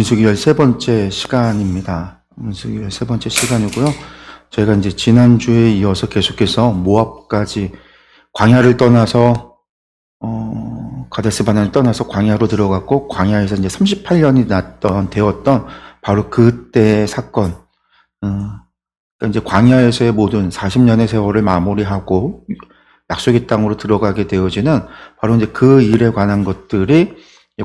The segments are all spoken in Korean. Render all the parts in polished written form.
민수기 13번째 시간입니다. 민수기 13번째 시간이고요. 저희가 이제 지난주에 이어서 계속해서 모압까지 광야를 떠나서 가데스 바네를 떠나서 광야로 들어갔고, 광야에서 이제 38년이 되었던 바로 그때의 사건. 그러니까 이제 광야에서의 모든 40년의 세월을 마무리하고 약속의 땅으로 들어가게 되어지는 바로 이제 그 일에 관한 것들이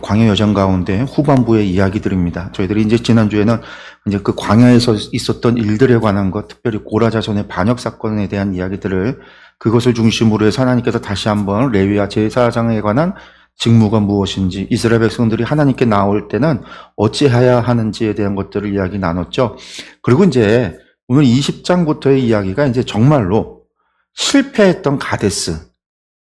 광야 여정 가운데 후반부의 이야기들입니다. 저희들이 이제 지난주에는 이제 그 광야에서 있었던 일들에 관한 것, 특별히 고라 자손의 반역 사건에 대한 이야기들을, 그것을 중심으로 해서 하나님께서 다시 한번 레위와 제사장에 관한 직무가 무엇인지, 이스라엘 백성들이 하나님께 나올 때는 어찌해야 하는지에 대한 것들을 이야기 나눴죠. 그리고 이제 오늘 20장부터의 이야기가 이제 정말로 실패했던 가데스,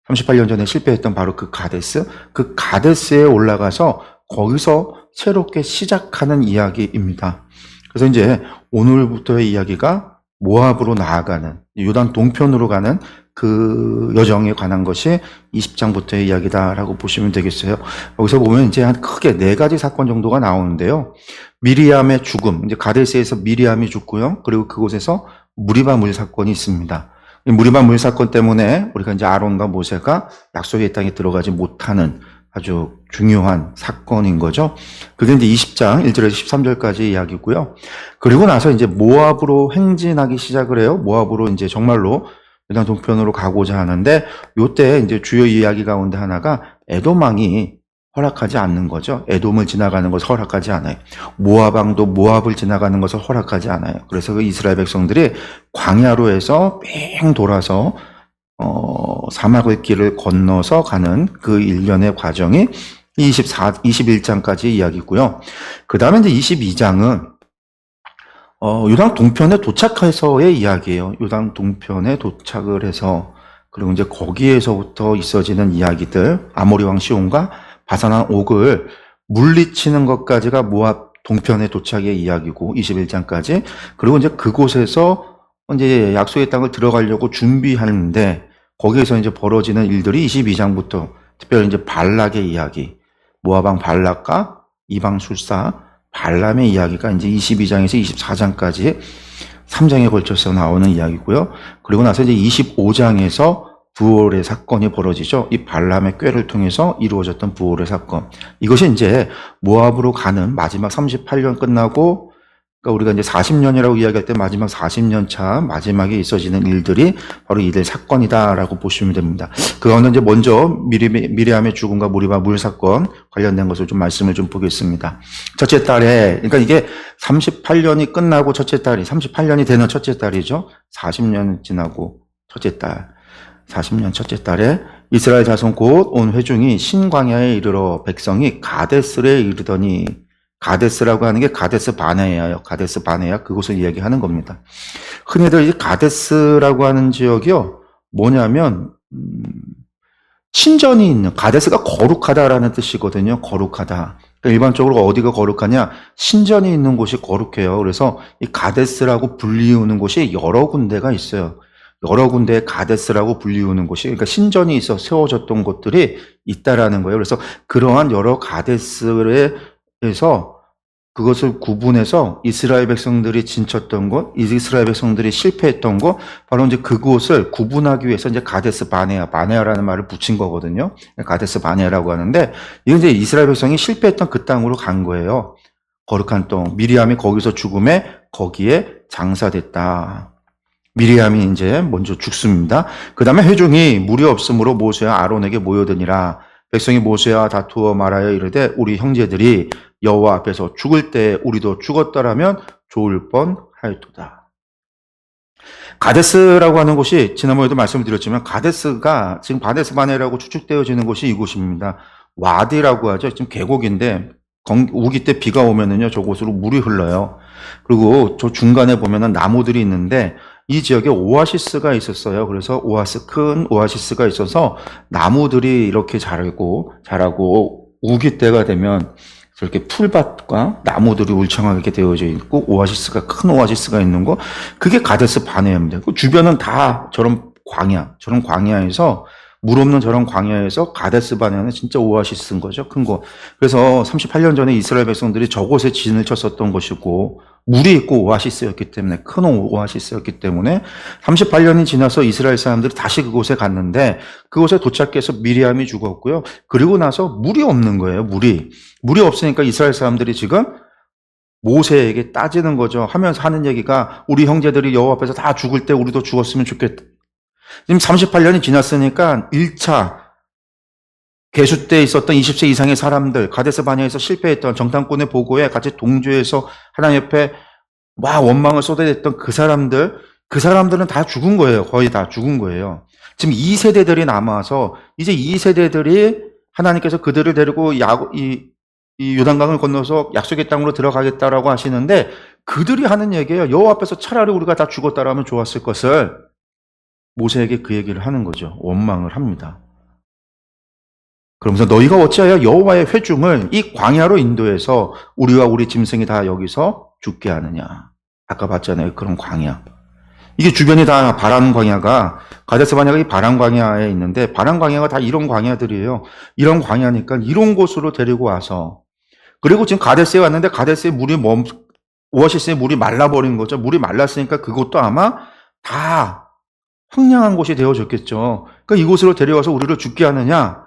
38년 전에 실패했던 바로 그 가데스에 올라가서 거기서 새롭게 시작하는 이야기입니다. 그래서 이제 오늘부터의 이야기가 모압으로 나아가는, 요단 동편으로 가는 그 여정에 관한 것이 20장부터의 이야기다라고 보시면 되겠어요. 여기서 보면 이제 한 크게 4가지 사건 정도가 나오는데요. 미리암의 죽음, 이제 가데스에서 미리암이 죽고요. 그리고 그곳에서 무리바 물 사건이 있습니다. 이 무리바 물 사건 때문에 우리가 이제 아론과 모세가 약속의 땅에 들어가지 못하는 아주 중요한 사건인 거죠. 그게 이제 20장 1절에서 13절까지 이야기고요. 그리고 나서 이제 모압으로 행진하기 시작을 해요. 모압으로 이제 정말로 요단 동편으로 가고자 하는데, 요때 이제 주요 이야기 가운데 하나가 에돔 왕이 허락하지 않는 거죠. 에돔을 지나가는 것을 허락하지 않아요. 모압 왕도 모압을 지나가는 것을 허락하지 않아요. 그래서 그 이스라엘 백성들이 광야로 해서 뺑 돌아서 사막의 길을 건너서 가는 그 일련의 과정이 21장까지 이야기고요. 그 다음에 이제 22장은 요단 동편에 도착해서의 이야기예요. 요단 동편에 도착을 해서, 그리고 이제 거기에서부터 있어지는 이야기들, 아모리 왕 시온과 바산왕 옥을 물리치는 것까지가 모압 동편의 도착의 이야기고 21장까지. 그리고 이제 그곳에서 이제 약속의 땅을 들어가려고 준비하는데, 거기에서 이제 벌어지는 일들이 22장부터, 특별히 이제 발락의 이야기, 모압 왕 발락과 이방 술사 발람의 이야기가 이제 22장에서 24장까지 3장에 걸쳐서 나오는 이야기고요. 그리고 나서 이제 25장에서 부올의 사건이 벌어지죠. 이 발람의 꾀를 통해서 이루어졌던 부올의 사건. 이것이 이제 모압으로 가는 마지막 38년 끝나고, 그러니까 우리가 이제 40년이라고 이야기할 때 마지막 40년 차 마지막에 있어지는 일들이 바로 이들 사건이다라고 보시면 됩니다. 그 가운데 이제 먼저 미리암의 죽음과 무리바 물 사건 관련된 것을 좀 말씀을 좀 보겠습니다. 첫째 달에, 그러니까 이게 38년이 끝나고 첫째 달이, 38년이 되는 첫째 달이죠. 40년 지나고 첫째 달, 40년 첫째 달에 이스라엘 자손 곧 온 회중이 신광야에 이르러 백성이 가데스에 이르더니, 가데스라고 하는 게 가데스 바네아예요. 가데스 바네아, 그곳을 이야기하는 겁니다. 흔히들 이 가데스라고 하는 지역이요, 뭐냐면 신전이 있는, 가데스가 거룩하다라는 뜻이거든요. 거룩하다. 그러니까 일반적으로 어디가 거룩하냐, 신전이 있는 곳이 거룩해요. 그래서 이 가데스라고 불리우는 곳이 여러 군데가 있어요. 여러 군데의 가데스라고 불리우는 곳이, 그러니까 신전이 있어 세워졌던 곳들이 있다라는 거예요. 그래서 그러한 여러 가데스에서 그것을 구분해서 이스라엘 백성들이 진쳤던 곳, 이스라엘 백성들이 실패했던 곳, 바로 이제 그곳을 구분하기 위해서 이제 가데스 바네아, 바네아라는 말을 붙인 거거든요. 가데스 바네아라고 하는데, 이건 이제 이스라엘 백성이 실패했던 그 땅으로 간 거예요. 거룩한 땅. 미리암이 거기서 죽음에 거기에 장사됐다. 미리암이 이제 먼저 죽습니다. 그 다음에 회중이 물이 없으므로 모세와 아론에게 모여드니라. 백성이 모세와 다투어 말하여 이르되, 우리 형제들이 여호와 앞에서 죽을 때 우리도 죽었더라면 좋을 뻔하였도다. 가데스라고 하는 곳이 지난번에도 말씀을 드렸지만, 가데스가 지금 가데스 바네라고 추측되어지는 곳이 이곳입니다. 와디라고 하죠. 지금 계곡인데 우기 때 비가 오면은요, 저곳으로 물이 흘러요. 그리고 저 중간에 보면은 나무들이 있는데, 이 지역에 오아시스가 있었어요. 그래서 큰 오아시스가 있어서 나무들이 이렇게 자라고 우기 때가 되면 저렇게 풀밭과 나무들이 울창하게 되어져 있고, 큰 오아시스가 있는 거, 그게 가데스 바네아입니다. 그 주변은 다 저런 광야에서 물 없는 저런 광야에서 가데스 바네아는 진짜 오아시스인 거죠. 큰 거. 그래서 38년 전에 이스라엘 백성들이 저곳에 진을 쳤었던 것이고 물이 있고 오아시스였기 때문에 큰 오아시스였기 때문에 38년이 지나서 이스라엘 사람들이 다시 그곳에 갔는데 그곳에 도착해서 미리암이 죽었고요. 그리고 나서 물이 없는 거예요. 물이 없으니까 이스라엘 사람들이 지금 모세에게 따지는 거죠. 하면서 하는 얘기가 우리 형제들이 여호와 앞에서 다 죽을 때 우리도 죽었으면 좋겠다. 지금 38년이 지났으니까 1차 계수 때 있었던 20세 이상의 사람들, 가데스 바네아에서 실패했던 정탐꾼의 보고에 같이 동조해서 하나님 옆에 원망을 쏟아냈던 그 사람들은 다 죽은 거예요. 거의 다 죽은 거예요. 지금 2세대들이 남아서 이제 2세대들이 하나님께서 그들을 데리고 이 요단강을 건너서 약속의 땅으로 들어가겠다라고 하시는데 그들이 하는 얘기예요. 여호와 앞에서 차라리 우리가 다 죽었다라면 좋았을 것을 모세에게 그 얘기를 하는 거죠. 원망을 합니다. 그러면서 너희가 어찌하여 여호와의 회중을 이 광야로 인도해서 우리와 우리 짐승이 다 여기서 죽게 하느냐. 아까 봤잖아요. 그런 광야. 이게 주변이 다 바람 광야가 가데스 바네아가 이 바람 광야에 있는데 바람 광야가 다 이런 광야들이에요. 이런 광야니까 이런 곳으로 데리고 와서 그리고 지금 가데스에 왔는데 가데스에 오아시스에 물이 말라버린 거죠. 물이 말랐으니까 그것도 아마 다 황량한 곳이 되어졌겠죠. 그러니까 이곳으로 데려와서 우리를 죽게 하느냐?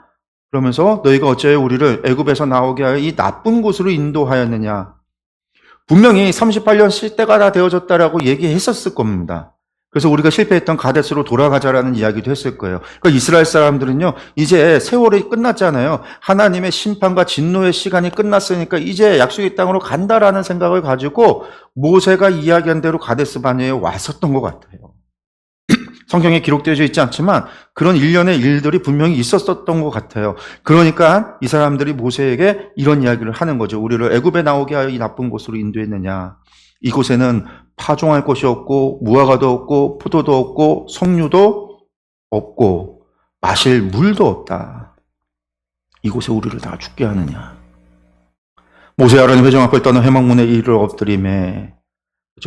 그러면서 너희가 어찌하여 우리를 애굽에서 나오게 하여 이 나쁜 곳으로 인도하였느냐? 분명히 38년 쉴 때가 다 되어졌다라고 얘기했었을 겁니다. 그래서 우리가 실패했던 가데스로 돌아가자라는 이야기도 했을 거예요. 그러니까 이스라엘 사람들은요, 이제 세월이 끝났잖아요. 하나님의 심판과 진노의 시간이 끝났으니까 이제 약속의 땅으로 간다라는 생각을 가지고 모세가 이야기한 대로 가데스 바네아에 왔었던 것 같아요. 성경에 기록되어져 있지 않지만 그런 일련의 일들이 분명히 있었던 것 같아요. 그러니까 이 사람들이 모세에게 이런 이야기를 하는 거죠. 우리를 애굽에 나오게 하여 이 나쁜 곳으로 인도했느냐. 이곳에는 파종할 곳이 없고 무화과도 없고 포도도 없고 석류도 없고 마실 물도 없다. 이곳에 우리를 다 죽게 하느냐. 모세 아론이 회중 앞을 떠나 회막문에 이를 엎드림에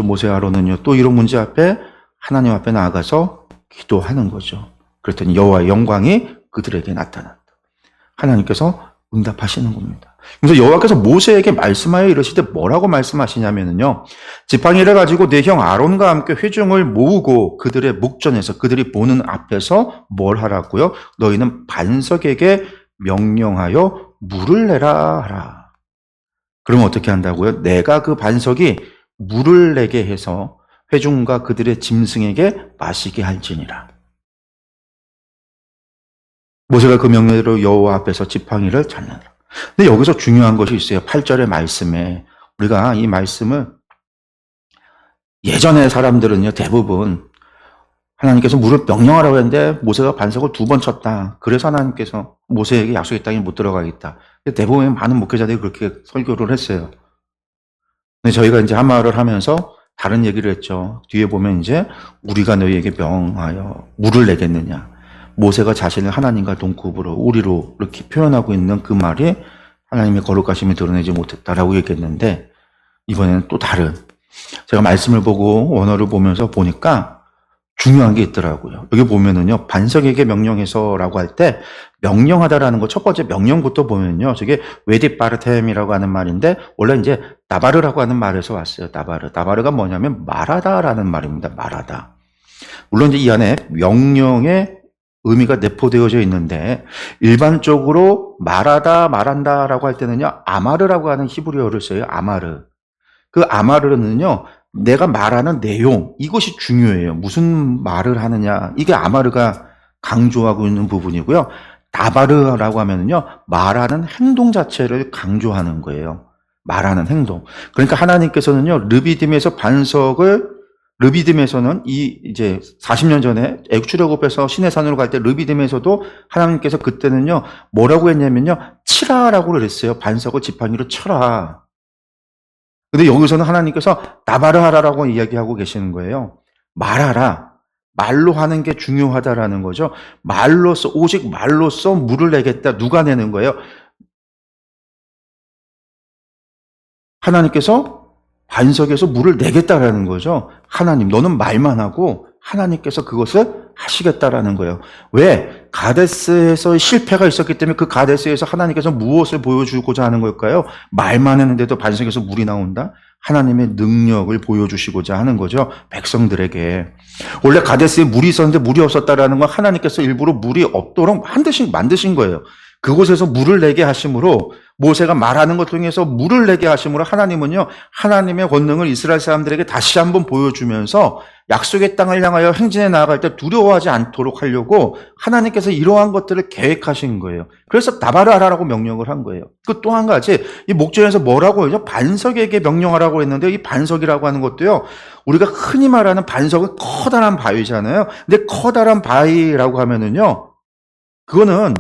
모세 아론은요 또 이런 문제 앞에 하나님 앞에 나아가서 기도하는 거죠. 그랬더니 여호와의 영광이 그들에게 나타났다. 하나님께서 응답하시는 겁니다. 그래서 여호와께서 모세에게 말씀하여 이르시되 뭐라고 말씀하시냐면요. 지팡이를 가지고 내 형 아론과 함께 회중을 모으고 그들의 목전에서 그들이 보는 앞에서 뭘 하라고요? 너희는 반석에게 명령하여 물을 내라 하라. 그러면 어떻게 한다고요? 내가 그 반석이 물을 내게 해서 회중과 그들의 짐승에게 마시게 할지니라. 모세가 그 명령대로 여호와 앞에서 지팡이를 잡는다. 근데 여기서 중요한 것이 있어요. 8절의 말씀에 우리가 이 말씀을 예전의 사람들은요 대부분 하나님께서 물을 명령하라고 했는데 모세가 반석을 2번 쳤다. 그래서 하나님께서 모세에게 약속의 땅에 못 들어가겠다. 대부분의 많은 목회자들이 그렇게 설교를 했어요. 근데 저희가 이제 한 말을 하면서 다른 얘기를 했죠. 뒤에 보면 이제 우리가 너희에게 명하여 물을 내겠느냐. 모세가 자신을 하나님과 동급으로 우리로 이렇게 표현하고 있는 그 말이 하나님의 거룩하심을 드러내지 못했다라고 얘기했는데 이번에는 또 다른 제가 말씀을 보고 원어를 보면서 보니까 중요한 게 있더라고요. 여기 보면은요, 반석에게 명령해서라고 할 때 명령하다라는 거 첫 번째 명령부터 보면요, 저게 웨디파르템이라고 하는 말인데 원래 이제 나바르라고 하는 말에서 왔어요. 나바르가 뭐냐면 말하다라는 말입니다. 말하다. 물론 이제 이 안에 명령의 의미가 내포되어져 있는데 일반적으로 말하다, 말한다라고 할 때는요, 아마르라고 하는 히브리어를 써요. 아마르. 그 아마르는요, 내가 말하는 내용, 이것이 중요해요. 무슨 말을 하느냐. 이게 아마르가 강조하고 있는 부분이고요. 다바르라고 하면은요, 말하는 행동 자체를 강조하는 거예요. 말하는 행동. 그러니까 하나님께서는요, 르비딤에서는 이제 40년 전에 애굽 출애굽에서 시내산으로 갈 때 르비딤에서도 하나님께서 그때는요, 뭐라고 했냐면요, 치라라고 그랬어요. 반석을 지팡이로 쳐라. 근데 여기서는 하나님께서 나바르하라라고 이야기하고 계시는 거예요. 말하라. 말로 하는 게 중요하다라는 거죠. 말로써, 오직 말로써 물을 내겠다. 누가 내는 거예요? 하나님께서 반석에서 물을 내겠다라는 거죠. 하나님, 너는 말만 하고 하나님께서 그것을 하시겠다라는 거예요. 왜? 가데스에서 실패가 있었기 때문에 그 가데스에서 하나님께서 무엇을 보여주고자 하는 걸까요? 말만 했는데도 반석에서 물이 나온다? 하나님의 능력을 보여주시고자 하는 거죠. 백성들에게. 원래 가데스에 물이 있었는데 물이 없었다라는 건 하나님께서 일부러 물이 없도록 만드신 거예요. 그곳에서 물을 내게 하심으로 모세가 말하는 것 통해서 물을 내게 하심으로 하나님은요, 하나님의 권능을 이스라엘 사람들에게 다시 한번 보여주면서 약속의 땅을 향하여 행진해 나아갈 때 두려워하지 않도록 하려고 하나님께서 이러한 것들을 계획하신 거예요. 그래서 나발을 하라고 명령을 한 거예요. 그 또 한 가지, 이 목전에서 뭐라고 하죠? 반석에게 명령하라고 했는데, 이 반석이라고 하는 것도요, 우리가 흔히 말하는 반석은 커다란 바위잖아요. 근데 커다란 바위라고 하면은요, 그거는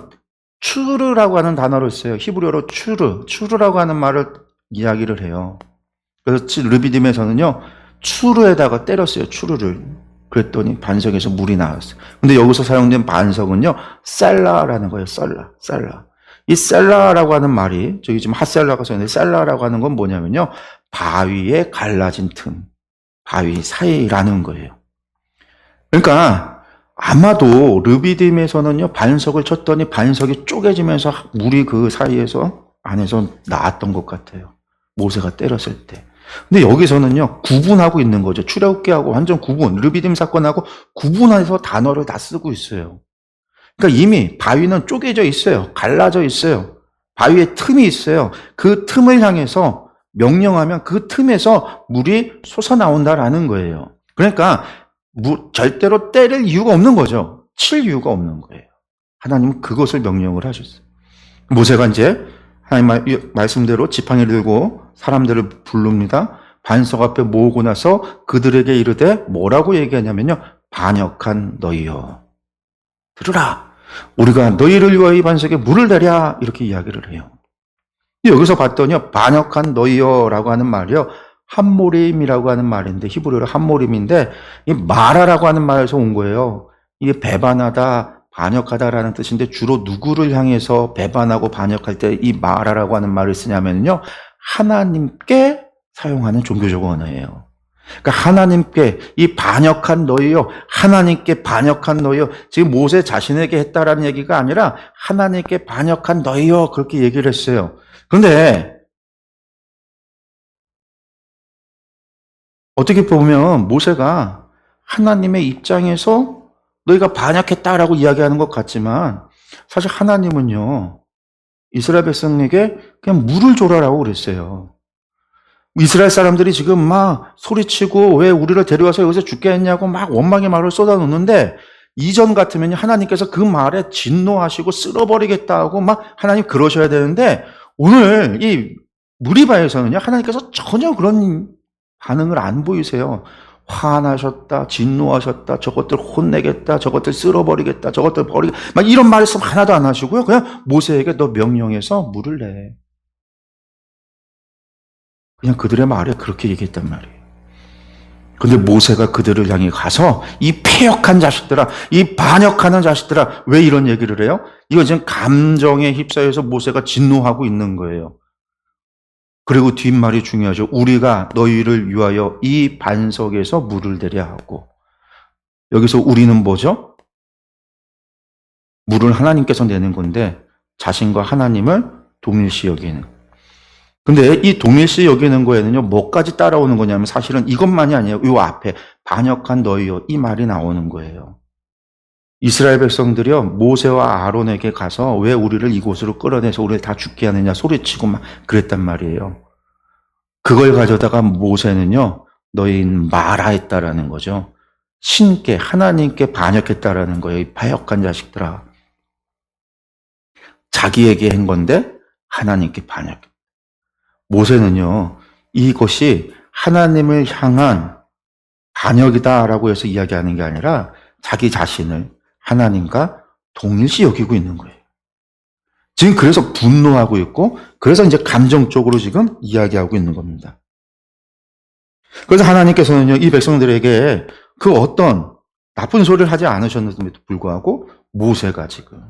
추르라고 하는 단어를 써요. 히브리어로 추르라고 하는 말을 이야기를 해요. 그래서 르비딤에서는요, 추르에다가 때렸어요. 추르를. 그랬더니 반석에서 물이 나왔어요. 근데 여기서 사용된 반석은요, 셀라라는 거예요. 셀라. 이 셀라라고 하는 말이, 저기 지금 핫셀라가 써있는데, 셀라라고 하는 건 뭐냐면요, 바위에 갈라진 틈, 바위 사이라는 거예요. 그러니까 아마도 르비딤에서는요, 반석을 쳤더니 반석이 쪼개지면서 물이 그 사이에서 안에서 나왔던 것 같아요. 모세가 때렸을 때. 근데 여기서는요, 구분하고 있는 거죠. 출애굽기하고 완전 구분, 르비딤 사건하고 구분해서 단어를 다 쓰고 있어요. 그러니까 이미 바위는 쪼개져 있어요. 갈라져 있어요. 바위에 틈이 있어요. 그 틈을 향해서 명령하면 그 틈에서 물이 솟아나온다라는 거예요. 그러니까 절대로 때릴 이유가 없는 거죠. 칠 이유가 없는 거예요. 하나님은 그것을 명령을 하셨어요. 모세가 이제 하나님 말씀대로 지팡이를 들고 사람들을 부릅니다. 반석 앞에 모으고 나서 그들에게 이르되 뭐라고 얘기하냐면요. 반역한 너희여. 들으라. 우리가 너희를 위하여 이 반석에 물을 내랴. 이렇게 이야기를 해요. 여기서 봤더니요. 반역한 너희여라고 하는 말이요. 함모림이라고 하는 말인데 히브리어로 함모림인데 이 마라라고 하는 말에서 온 거예요. 이게 배반하다, 반역하다라는 뜻인데 주로 누구를 향해서 배반하고 반역할 때 이 마라라고 하는 말을 쓰냐면요. 하나님께 사용하는 종교적 언어예요. 그러니까 하나님께 이 반역한 너희요. 하나님께 반역한 너희요. 지금 모세 자신에게 했다라는 얘기가 아니라 하나님께 반역한 너희요. 그렇게 얘기를 했어요. 그런데 어떻게 보면 모세가 하나님의 입장에서 너희가 반역했다라고 이야기하는 것 같지만 사실 하나님은요. 이스라엘 백성에게 그냥 물을 줘라라고 그랬어요. 이스라엘 사람들이 지금 막 소리치고 왜 우리를 데려와서 여기서 죽게 했냐고 막 원망의 말을 쏟아놓는데 이전 같으면 하나님께서 그 말에 진노하시고 쓸어버리겠다고 막 하나님 그러셔야 되는데 오늘 이 무리바에서는요. 하나님께서 전혀 그런 반응을 안 보이세요. 화나셨다, 진노하셨다, 저것들 혼내겠다, 저것들 쓸어버리겠다, 저것들 버리겠다, 막 이런 말씀 하나도 안 하시고요. 그냥 모세에게 너 명령해서 물을 내. 그냥 그들의 말에 그렇게 얘기했단 말이에요. 근데 모세가 그들을 향해 가서 이 패역한 자식들아, 이 반역하는 자식들아, 왜 이런 얘기를 해요? 이거 지금 감정에 휩싸여서 모세가 진노하고 있는 거예요. 그리고 뒷말이 중요하죠. 우리가 너희를 위하여 이 반석에서 물을 내려 하고. 여기서 우리는 뭐죠? 물을 하나님께서 내는 건데 자신과 하나님을 동일시 여기는. 근데 이 동일시 여기는 거에는요. 뭐까지 따라오는 거냐면 사실은 이것만이 아니에요. 이 앞에 반역한 너희요. 이 말이 나오는 거예요. 이스라엘 백성들이요. 모세와 아론에게 가서 왜 우리를 이곳으로 끌어내서 우리를 다 죽게 하느냐 소리치고 막 그랬단 말이에요. 그걸 가져다가 모세는요. 너희는 마라했다라는 거죠. 신께 하나님께 반역했다라는 거예요. 이 패역한 자식들아. 자기에게 한 건데 하나님께 반역했다. 모세는요. 이것이 하나님을 향한 반역이다라고 해서 이야기하는 게 아니라 자기 자신을 하나님과 동일시 여기고 있는 거예요. 지금 그래서 분노하고 있고 그래서 이제 감정적으로 지금 이야기하고 있는 겁니다. 그래서 하나님께서는요. 이 백성들에게 그 어떤 나쁜 소리를 하지 않으셨는데도 불구하고 모세가 지금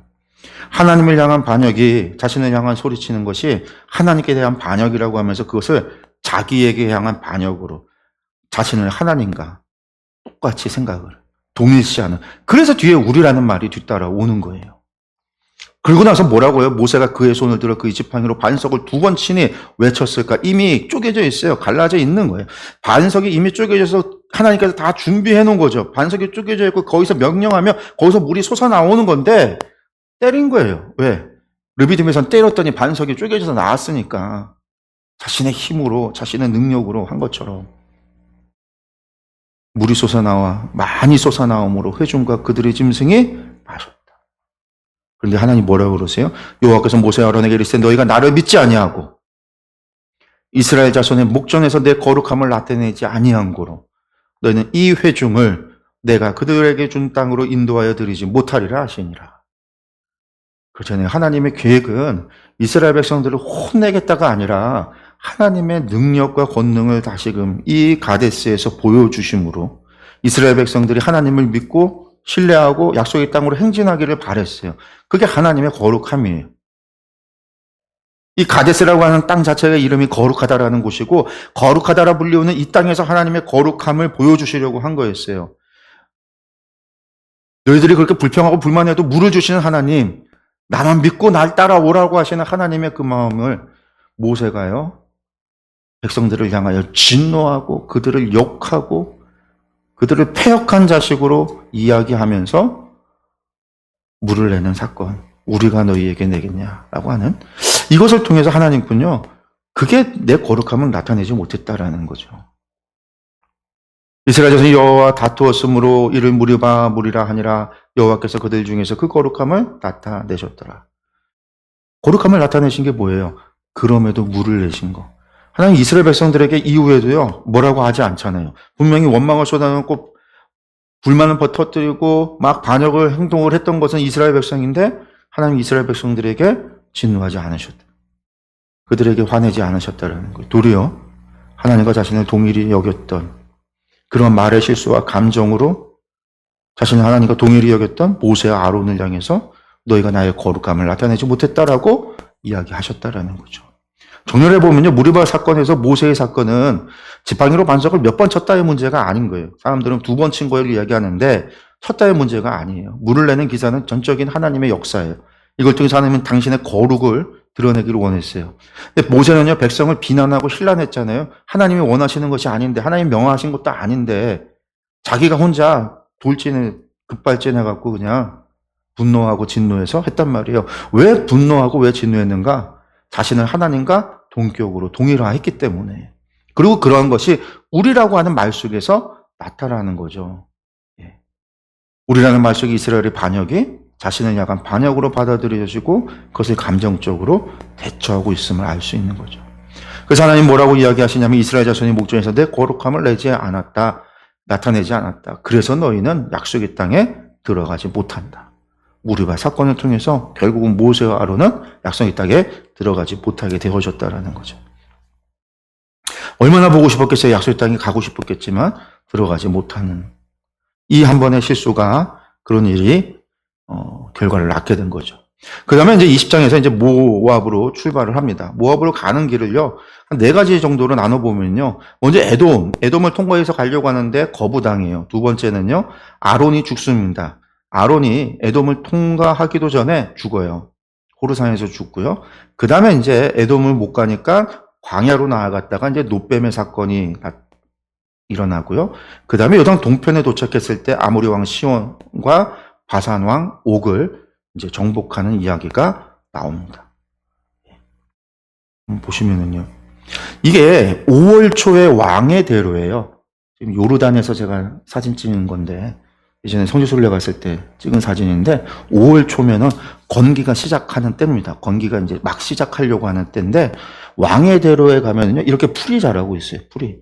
하나님을 향한 반역이 자신을 향한 소리치는 것이 하나님께 대한 반역이라고 하면서 그것을 자기에게 향한 반역으로 자신을 하나님과 똑같이 생각을 동일시하는. 그래서 뒤에 우리라는 말이 뒤따라오는 거예요. 그러고 나서 뭐라고요? 모세가 그의 손을 들어 그의 지팡이로 반석을 2번 치니 외쳤을까? 이미 쪼개져 있어요. 갈라져 있는 거예요. 반석이 이미 쪼개져서 하나님께서 다 준비해 놓은 거죠. 반석이 쪼개져 있고 거기서 명령하면 거기서 물이 솟아나오는 건데 때린 거예요. 왜? 르비딤에선 때렸더니 반석이 쪼개져서 나왔으니까. 자신의 힘으로, 자신의 능력으로 한 것처럼. 물이 솟아나와 많이 솟아나오므로 회중과 그들의 짐승이 마셨다. 그런데 하나님 뭐라고 그러세요? 여호와께서 모세와 아론에게 이르시되 너희가 나를 믿지 아니하고 이스라엘 자손의 목전에서 내 거룩함을 나타내지 아니한 고로 너희는 이 회중을 내가 그들에게 준 땅으로 인도하여 드리지 못하리라 하시니라. 그렇잖아요. 하나님의 계획은 이스라엘 백성들을 혼내겠다가 아니라 하나님의 능력과 권능을 다시금 이 가데스에서 보여주심으로 이스라엘 백성들이 하나님을 믿고 신뢰하고 약속의 땅으로 행진하기를 바랬어요. 그게 하나님의 거룩함이에요. 이 가데스라고 하는 땅 자체가 이름이 거룩하다라는 곳이고 거룩하다라 불리우는 이 땅에서 하나님의 거룩함을 보여주시려고 한 거였어요. 너희들이 그렇게 불평하고 불만해도 물을 주시는 하나님, 나만 믿고 날 따라오라고 하시는 하나님의 그 마음을 모세가요, 백성들을 향하여 진노하고 그들을 욕하고 그들을 패역한 자식으로 이야기하면서 물을 내는 사건, 우리가 너희에게 내겠냐라고 하는 이것을 통해서 하나님군요, 그게 내 거룩함을 나타내지 못했다라는 거죠. 이스라엘 자손이 여호와와 다투었으므로 이를 무리바 무리라 하니라. 여호와께서 그들 중에서 그 거룩함을 나타내셨더라. 거룩함을 나타내신 게 뭐예요? 그럼에도 물을 내신 거. 하나님 이스라엘 백성들에게 이후에도요, 뭐라고 하지 않잖아요. 분명히 원망을 쏟아놓고 불만을 터뜨리고 막 반역을 행동을 했던 것은 이스라엘 백성인데 하나님 이스라엘 백성들에게 진노하지 않으셨다. 그들에게 화내지 않으셨다라는 거예요. 도리어 하나님과 자신을 동일히 여겼던 그런 말의 실수와 감정으로 자신을 하나님과 동일히 여겼던 모세와 아론을 향해서 너희가 나의 거룩함을 나타내지 못했다라고 이야기하셨다라는 거죠. 정렬해 보면요, 무리바 사건에서 모세의 사건은 지팡이로 반석을 몇 번 쳤다의 문제가 아닌 거예요. 사람들은 2번 친 거를 이야기하는데 쳤다의 문제가 아니에요. 물을 내는 기사는 전적인 하나님의 역사예요. 이걸 통해서 하나님은 당신의 거룩을 드러내기를 원했어요. 근데 모세는요, 백성을 비난하고 신란했잖아요. 하나님이 원하시는 것이 아닌데, 하나님 명하신 것도 아닌데, 자기가 혼자 돌진을 급발진해갖고 그냥 분노하고 진노해서 했단 말이에요. 왜 분노하고 왜 진노했는가? 자신을 하나님과 동격으로 동일화했기 때문에. 그리고 그러한 것이 우리라고 하는 말 속에서 나타나는 거죠. 우리라는 말 속에 이스라엘의 반역이 자신을 약간 반역으로 받아들여지고 그것을 감정적으로 대처하고 있음을 알 수 있는 거죠. 그래서 하나님 뭐라고 이야기하시냐면 이스라엘 자손이 목전에서 내 거룩함을 내지 않았다, 나타내지 않았다. 그래서 너희는 약속의 땅에 들어가지 못한다. 무리바 사건을 통해서 결국은 모세와 아론은 약속의 땅에 들어가지 못하게 되어졌다라는 거죠. 얼마나 보고 싶었겠어요. 약속의 땅에 가고 싶었겠지만 들어가지 못하는 이 한 번의 실수가 그런 일이 결과를 낳게 된 거죠. 그 다음에 이제 20장에서 이제 모압으로 출발을 합니다. 모압으로 가는 길을요, 한 4가지 정도로 나눠보면요. 먼저 에돔을 통과해서 가려고 하는데 거부당해요. 두 번째는요, 아론이 죽습니다. 아론이 에돔을 통과하기도 전에 죽어요. 호르산에서 죽고요. 그 다음에 이제 에돔을 못 가니까 광야로 나아갔다가 이제 놋뱀의 사건이 일어나고요. 그 다음에 요단 동편에 도착했을 때 아모리 왕 시온과 바산 왕 옥을 이제 정복하는 이야기가 나옵니다. 보시면은요, 이게 5월 초에 왕의 대로예요. 지금 요르단에서 제가 사진 찍은 건데 예전에 성지순례 갔을 때 찍은 사진인데 5월 초면은 건기가 시작하는 때입니다. 건기가 이제 막 시작하려고 하는 때인데 왕의 대로에 가면은요, 이렇게 풀이 자라고 있어요. 풀이.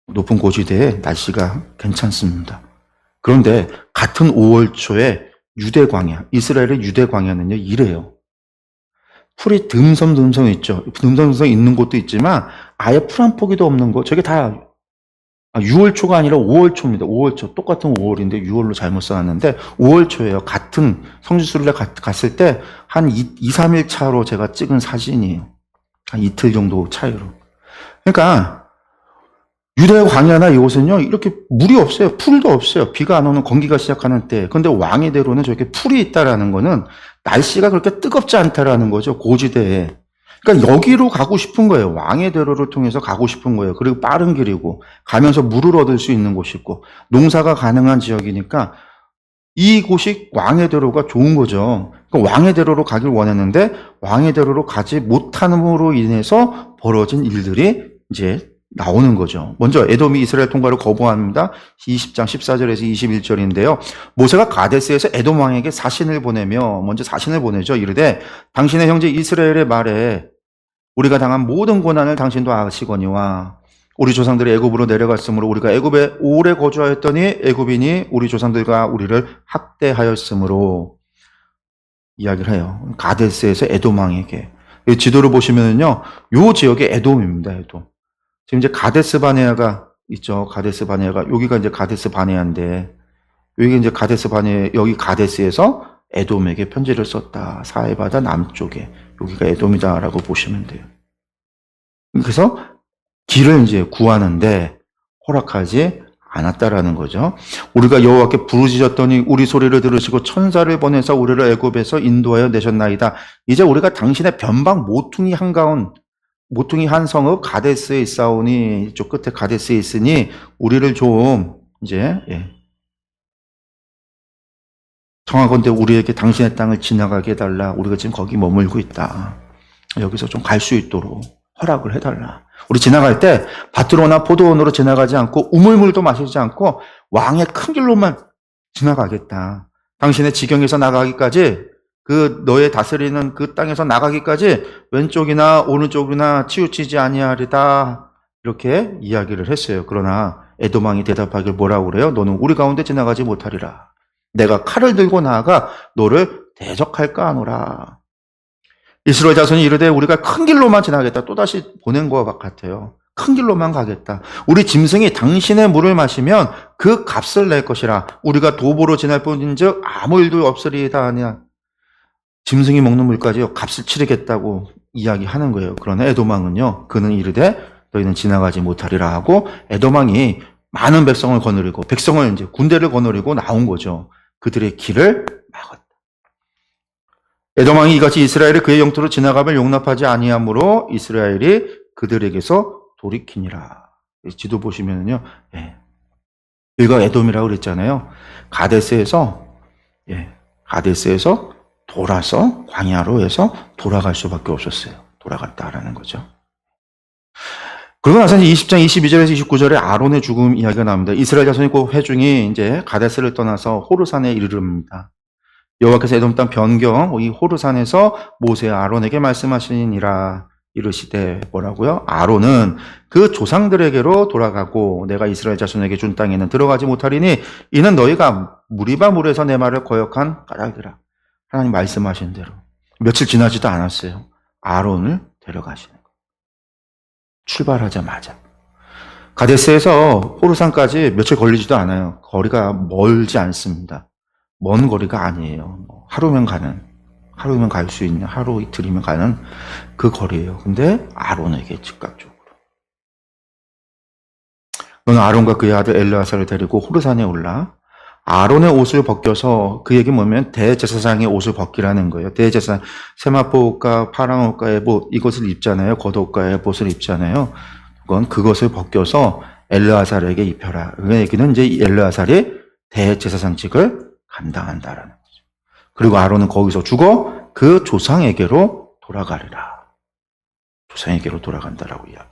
높은 고지대에 날씨가 괜찮습니다. 그런데 같은 5월 초에 유대 광야, 이스라엘의 유대 광야는요, 이래요. 풀이 듬성듬성 있죠. 듬성듬성 있는 곳도 있지만 아예 풀 한 포기도 없는 거. 저게 다 6월 초가 아니라 5월 초입니다. 5월 초. 똑같은 5월인데 6월로 잘못 써놨는데 5월 초예요. 같은 성지순례 갔을 때 한 2, 3일 차로 제가 찍은 사진이에요. 한 이틀 정도 차이로. 그러니까 유대 광야나 이곳은요, 이렇게 물이 없어요. 풀도 없어요. 비가 안 오는 건기가 시작하는 때. 근데 왕의 대로는 저렇게 풀이 있다라는 거는 날씨가 그렇게 뜨겁지 않다라는 거죠. 고지대에. 그러니까 여기로 가고 싶은 거예요. 왕의 대로를 통해서 가고 싶은 거예요. 그리고 빠른 길이고, 가면서 물을 얻을 수 있는 곳이고, 농사가 가능한 지역이니까 이곳이 왕의 대로가 좋은 거죠. 그러니까 왕의 대로로 가길 원했는데, 왕의 대로로 가지 못함으로 인해서 벌어진 일들이 이제 나오는 거죠. 먼저 에돔이 이스라엘 통과를 거부합니다. 20장 14절에서 21절인데요. 모세가 가데스에서 에돔 왕에게 사신을 보내며 먼저 사신을 보내죠. 이르되 당신의 형제 이스라엘의 말에 우리가 당한 모든 고난을 당신도 아시거니와 우리 조상들이 애굽으로 내려갔으므로 우리가 애굽에 오래 거주하였더니 애굽인이 우리 조상들과 우리를 학대하였으므로 이야기를 해요. 가데스에서 에돔 왕에게. 이 지도를 보시면요, 요 지역이 에돔입니다. 에돔. 지금 이제 가데스 바네아가 있죠. 가데스 바네아가 여기가 이제 가데스 바네아인데 여기 이제 가데스 바네아 여기 가데스에서 에돔에게 편지를 썼다. 사해바다 남쪽에 여기가 에돔이다라고 보시면 돼요. 그래서 길을 이제 구하는데 허락하지 않았다라는 거죠. 우리가 여호와께 부르짖었더니 우리 소리를 들으시고 천사를 보내서 우리를 애굽에서 인도하여 내셨나이다. 이제 우리가 당신의 변방 모퉁이 한가운 모퉁이 한 성읍 가데스에 있사오니 이쪽 끝에 가데스에 있으니 우리를 좀 이제 청하건대 우리에게 당신의 땅을 지나가게 해달라. 우리가 지금 거기 머물고 있다. 여기서 좀 갈 수 있도록 허락을 해달라. 우리 지나갈 때 밭으로나 포도원으로 지나가지 않고 우물물도 마시지 않고 왕의 큰 길로만 지나가겠다. 당신의 지경에서 나가기까지 그 너의 다스리는 그 땅에서 나가기까지 왼쪽이나 오른쪽이나 치우치지 아니하리다. 이렇게 이야기를 했어요. 그러나 에돔 왕이 대답하길 뭐라고 그래요? 너는 우리 가운데 지나가지 못하리라. 내가 칼을 들고 나아가 너를 대적할까 하노라. 이스라엘 자손이 이르되 우리가 큰 길로만 지나겠다. 또다시 보낸 것 같아요. 큰 길로만 가겠다. 우리 짐승이 당신의 물을 마시면 그 값을 낼 것이라. 우리가 도보로 지날 뿐인즉 아무 일도 없으리이다 하냐. 짐승이 먹는 물까지요 값을 치르겠다고 이야기하는 거예요. 그러나 에돔 왕은요, 그는 이르되 너희는 지나가지 못하리라 하고 에돔 왕이 많은 백성을 거느리고 백성을 이제 군대를 거느리고 나온 거죠. 그들의 길을 막았다. 에돔 왕이 이같이 이스라엘이 그의 영토로 지나감을 용납하지 아니하므로 이스라엘이 그들에게서 돌이키니라. 지도 보시면요, 여기가 에돔이라고 그랬잖아요. 가데스에서 돌아서 광야로 해서 돌아갈 수밖에 없었어요. 돌아갔다라는 거죠. 그러고 나서 이제 20장 22절에서 29절에 아론의 죽음 이야기가 나옵니다. 이스라엘 자손이 그 회중이 이제 가데스를 떠나서 호르산에 이르릅니다. 여호와께서 에돔 땅 변경 이 호르산에서 모세 아론에게 말씀하시니라. 이르시되 뭐라고요? 아론은 그 조상들에게로 돌아가고 내가 이스라엘 자손에게 준 땅에는 들어가지 못하리니 이는 너희가 무리바 물에서 내 말을 거역한 까닭이라. 하나님 말씀하신 대로 며칠 지나지도 않았어요. 아론을 데려가시는 거예요. 출발하자마자 가데스에서 호르산까지 며칠 걸리지도 않아요. 거리가 멀지 않습니다. 먼 거리가 아니에요. 하루면 갈 수 있는, 하루 이틀이면 가는 그 거리예요. 근데 아론에게 즉각적으로 너는 아론과 그의 아들 엘르아사를 데리고 호르산에 올라 아론의 옷을 벗겨서 그 얘기 뭐냐면 대제사장의 옷을 벗기라는 거예요. 대제사장 세마포 옷과 파랑 옷과 에봇 이것을 입잖아요. 겉옷과 에봇을 입잖아요. 그것을 벗겨서 엘르아살에게 입혀라. 그 얘기는 이제 엘르아살이 대제사장직을 감당한다라는 거죠. 그리고 아론은 거기서 죽어 그 조상에게로 돌아가리라. 조상에게로 돌아간다라고 이야기해요.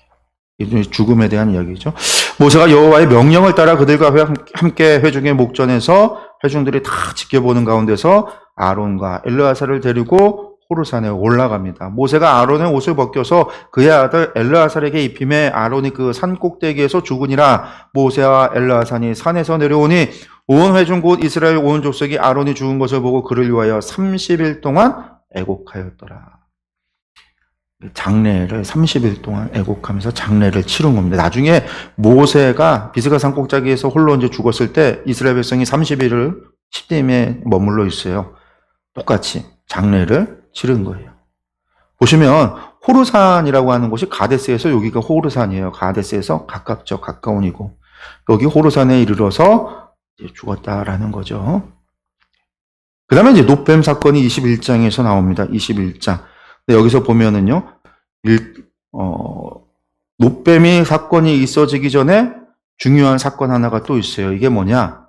죽음에 대한 이야기죠. 모세가 여호와의 명령을 따라 그들과 함께 회중의 목전에서 회중들이 다 지켜보는 가운데서 아론과 엘르아살을 데리고 호르산에 올라갑니다. 모세가 아론의 옷을 벗겨서 그의 아들 엘르아살에게 입힘에 아론이 그 산 꼭대기에서 죽으니라. 모세와 엘르아살이 산에서 내려오니 온 회중 곧 이스라엘 온 족속이 아론이 죽은 것을 보고 그를 위하여 30일 동안 애곡하였더라. 장례를 30일 동안 애곡하면서 장례를 치른 겁니다. 나중에 모세가 비스가 산 꼭대기에서 홀로 이제 죽었을 때 이스라엘 백성이 30일을 시딤에 머물러 있어요. 똑같이 장례를 치른 거예요. 보시면 호르산이라고 하는 곳이 가데스에서 여기가 호르산이에요. 가데스에서 가깝죠. 가까운이고. 여기 호르산에 이르러서 이제 죽었다라는 거죠. 그 다음에 이제 노뱀 사건이 21장에서 나옵니다. 21장. 근데 여기서 보면은요, 노뱀이 사건이 있어지기 전에 중요한 사건 하나가 또 있어요. 이게 뭐냐?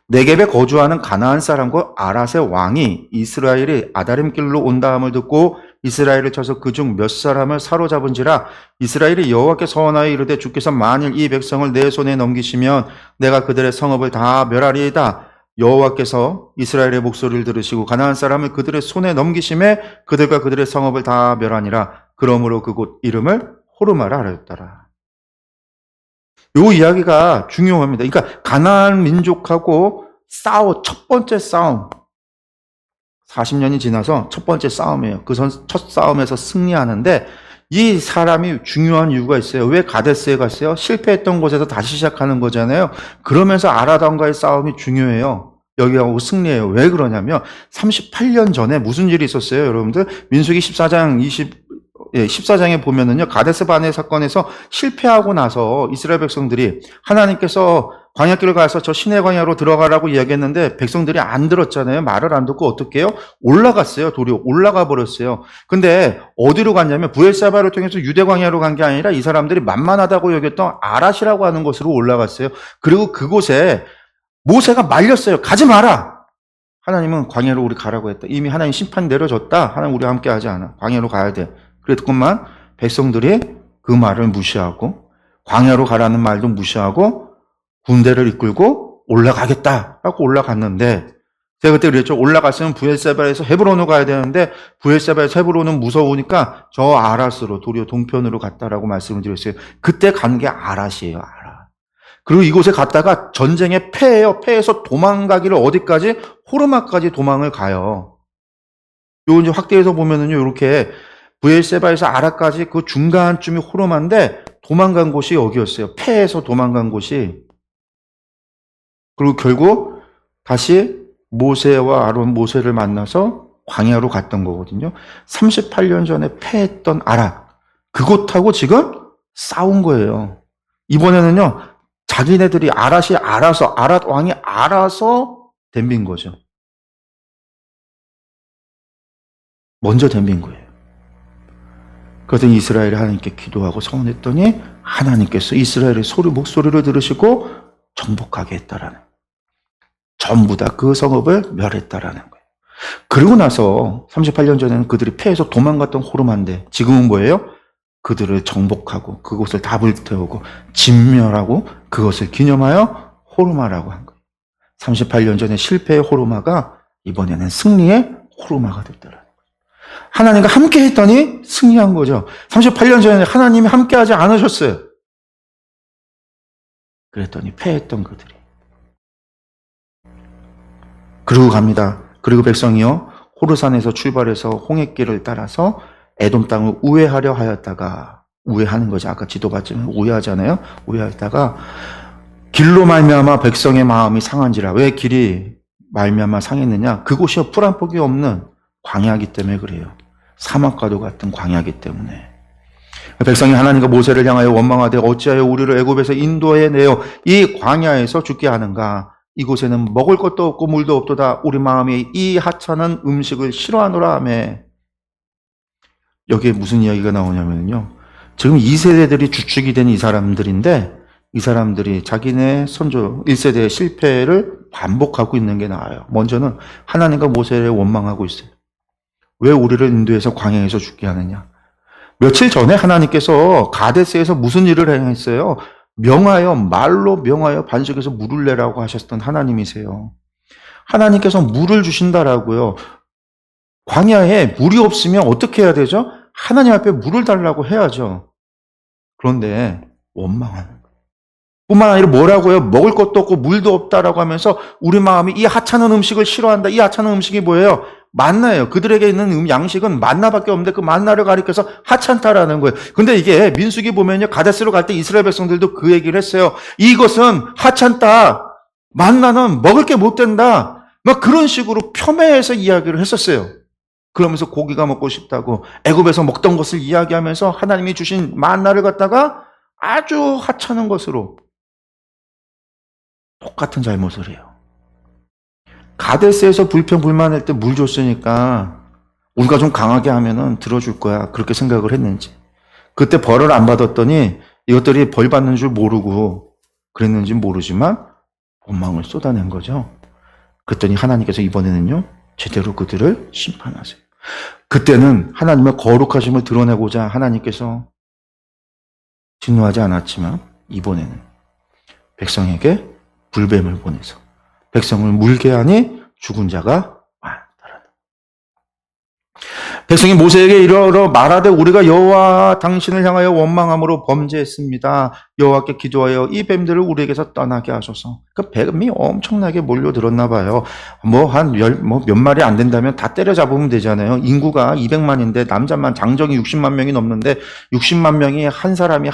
네겝에 거주하는 가나안 사람과 아랏의 왕이 이스라엘이 아다림 길로 온다함을 듣고 이스라엘을 쳐서 그중 몇 사람을 사로잡은지라. 이스라엘이 여호와께 서원하여 이르되 주께서 만일 이 백성을 내 손에 넘기시면 내가 그들의 성읍을 다 멸하리이다. 여호와께서 이스라엘의 목소리를 들으시고 가나안 사람을 그들의 손에 넘기심에 그들과 그들의 성읍을 다 멸하니라. 그러므로 그곳 이름을 호르마라 하였더라. 요 이야기가 중요합니다. 그러니까 가나안 민족하고 첫 번째 싸움, 40년이 지나서 첫 번째 싸움이에요. 그 첫 싸움에서 승리하는데 이 사람이 중요한 이유가 있어요. 왜 가데스에 갔어요? 실패했던 곳에서 다시 시작하는 거잖아요. 그러면서 아라단과의 싸움이 중요해요. 여기하고 승리해요. 왜 그러냐면 38년 전에 무슨 일이 있었어요, 여러분들? 민수기 14장에 보면은요, 가데스 바네 사건에서 실패하고 나서 이스라엘 백성들이 하나님께서 광야길을 가서 저 시내 광야로 들어가라고 이야기했는데 백성들이 안 들었잖아요. 말을 안 듣고 어떻게 해요? 올라갔어요. 도리어 올라가 버렸어요. 근데 어디로 갔냐면 부엘사바를 통해서 유대 광야로 간 게 아니라 이 사람들이 만만하다고 여겼던 아랏이라고 하는 곳으로 올라갔어요. 그리고 그곳에 모세가 말렸어요. 가지 마라. 하나님은 광야로 우리 가라고 했다. 이미 하나님 심판 내려졌다. 하나님 우리와 함께 하지 않아. 광야로 가야 돼. 그랬건만 백성들이 그 말을 무시하고 광야로 가라는 말도 무시하고 군대를 이끌고 올라가겠다라고 올라갔는데, 제가 그때 그랬죠. 올라갔으면 부엘세바에서 헤브론으로 가야 되는데 부엘세바에서 헤브론은 무서우니까 저 아랏으로 도리어 동편으로 갔다라고 말씀을 드렸어요. 그때 간 게 아랏이에요. 아랏. 그리고 이곳에 갔다가 전쟁에 패해요. 패해서 도망가기를 어디까지? 호르마까지 도망을 가요. 요 이제 확대해서 보면은요, 이렇게 부엘세바에서 아랏까지 그 중간쯤이 호르마인데 도망간 곳이 여기였어요. 패해서 도망간 곳이. 그리고 결국 다시 모세와 아론, 모세를 만나서 광야로 갔던 거거든요. 38년 전에 패했던 아랏, 그곳하고 지금 싸운 거예요. 이번에는요, 자기네들이 아랏이 알아서, 아랏 왕이 알아서 덤빈 거죠. 먼저 덤빈 거예요. 그래서 이스라엘이 하나님께 기도하고 서원했더니 하나님께서 이스라엘의 목소리를 들으시고 정복하게 했다라는, 전부 다 그 성읍을 멸했다라는 거예요. 그리고 나서 38년 전에는 그들이 패해서 도망갔던 호르마인데 지금은 뭐예요? 그들을 정복하고 그곳을 다 불태우고 진멸하고 그것을 기념하여 호르마라고 한 거예요. 38년 전에 실패의 호르마가 이번에는 승리의 호르마가 됐다라는 거예요. 하나님과 함께 했더니 승리한 거죠. 38년 전에 하나님이 함께 하지 않으셨어요. 그랬더니 패했던 그들이. 그리고 갑니다. 그리고 백성이요, 호르산에서 출발해서 홍해길을 따라서 에돔 땅을 우회하려 하였다가, 우회하는 거죠. 아까 지도 봤지만 우회하잖아요. 우회하다가 길로 말미암아 백성의 마음이 상한지라. 왜 길이 말미암아 상했느냐? 그곳이 풀 한 폭이 없는 광야이기 때문에 그래요. 사막과도 같은 광야이기 때문에. 백성이 하나님과 모세를 향하여 원망하되 어찌하여 우리를 애굽에서 인도해내어 이 광야에서 죽게 하는가? 이곳에는 먹을 것도 없고 물도 없도다. 우리 마음이 이 하찮은 음식을 싫어하노라 하며. 여기에 무슨 이야기가 나오냐면요, 지금 2세대들이 주축이 된 이 사람들인데 이 사람들이 자기네 선조 1세대의 실패를 반복하고 있는 게 나아요. 먼저는 하나님과 모세를 원망하고 있어요. 왜 우리를 인도해서 광야에서 죽게 하느냐? 며칠 전에 하나님께서 가데스에서 무슨 일을 행했어요? 말로 명하여 반석에서 물을 내라고 하셨던 하나님이세요. 하나님께서 물을 주신다라고요. 광야에 물이 없으면 어떻게 해야 되죠? 하나님 앞에 물을 달라고 해야죠. 그런데 원망하는 거예요. 뿐만 아니라 뭐라고요? 먹을 것도 없고 물도 없다라고 하면서 우리 마음이 이 하찮은 음식을 싫어한다. 이 하찮은 음식이 뭐예요? 만나예요. 그들에게 있는 양식은 만나밖에 없는데 그 만나를 가리켜서 하찮다라는 거예요. 근데 이게 민수기 보면요, 가데스로 갈 때 이스라엘 백성들도 그 얘기를 했어요. 이것은 하찮다. 만나는 먹을 게 못 된다. 막 그런 식으로 폄훼해서 이야기를 했었어요. 그러면서 고기가 먹고 싶다고 애굽에서 먹던 것을 이야기하면서 하나님이 주신 만나를 갖다가 아주 하찮은 것으로 똑같은 잘못을 해요. 가데스에서 불평불만할 때 물 줬으니까 우리가 좀 강하게 하면은 들어줄 거야. 그렇게 생각을 했는지. 그때 벌을 안 받았더니 이것들이 벌 받는 줄 모르고 그랬는지 모르지만 원망을 쏟아낸 거죠. 그랬더니 하나님께서 이번에는요, 제대로 그들을 심판하세요. 그때는 하나님의 거룩하심을 드러내고자 하나님께서 진노하지 않았지만 이번에는 백성에게 불뱀을 보내서 백성을 물게 하니 죽은 자가 많더라. 백성이 모세에게 이르러 말하되 우리가 여호와 당신을 향하여 원망함으로 범죄했습니다. 여호와께 기도하여 이 뱀들을 우리에게서 떠나게 하소서. 그 뱀이 엄청나게 몰려들었나 봐요. 몇 마리 안 된다면 다 때려잡으면 되잖아요. 인구가 200만인데 남자만 장정이 60만 명이 넘는데 60만 명이 한 사람이